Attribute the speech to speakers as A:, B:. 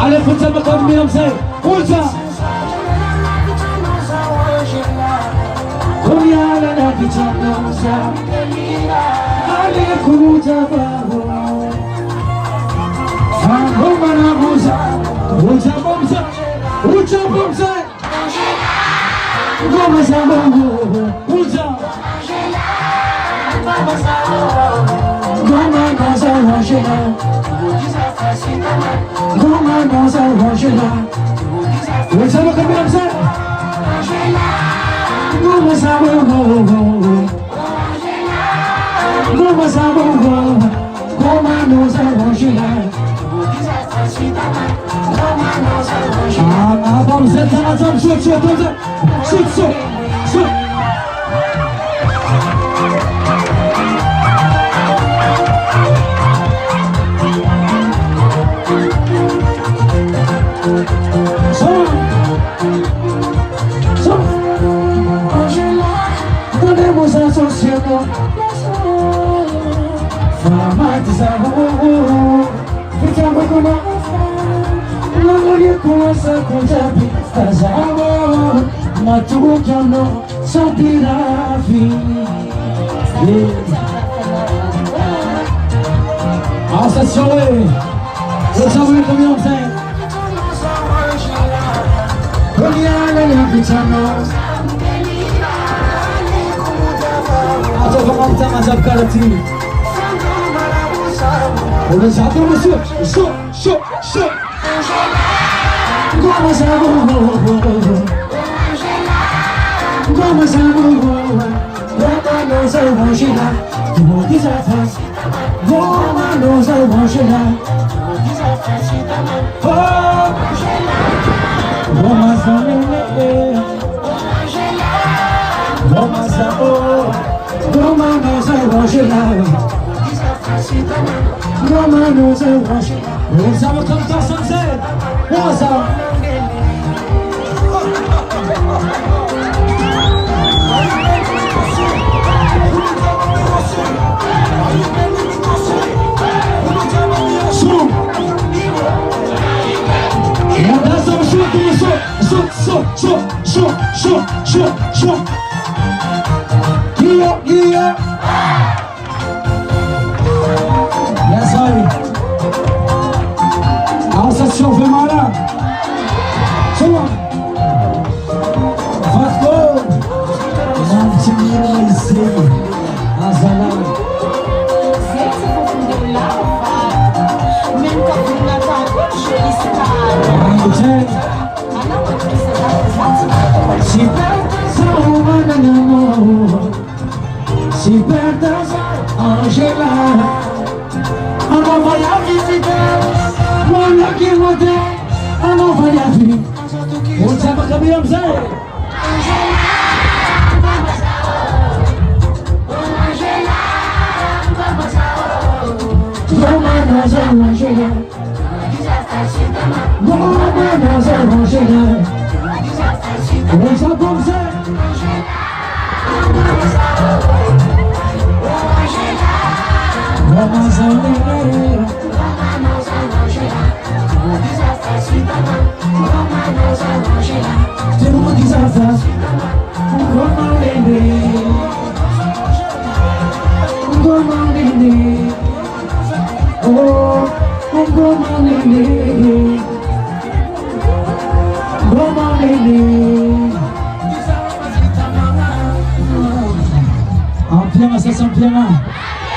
A: Allez, faut me comme bien c'est. Ultra. Combien la vie allez, kuja babo. Fangomana musa. Ultra bomsa. Ultra bomsa. Goma sabongo. Ultra. Goma nasa washela. Goma nasa washela. Ultra me comme bien c'est. Goma sabongo. Goma sabongo. Goma nasa washela. Ah, vamos entrar na zona, shoot. Podemos associar ficamos com uma mulher com essa coisa casava, mas tu que não sabia vir. Essa show é, eu sabia como eu sei. Olhando na pichano, até vamos ter mais apelativo. Olha já como show. Goma sabongo. Goma sabongo. Goma nosa washela. Tu me dis à face. Goma nosa washela. Goma sabongo. Goma sabongo. Goma nosa washela. Goma nosa washela. What's up, come to sunset? What's up? Shoot. Yeah. Yes, sorry. Alça chove mara. Suma. Fatko. Mantimisi. Azala.
B: Sexy profundo lava. Même quand vous n'attendez pas, je dis ça.
A: Si perdas Angela, on va la visiter. Voilà qui m'a dit, on va la vivre. On sait pas comment on sait. Ampliama, ça s'ampliama.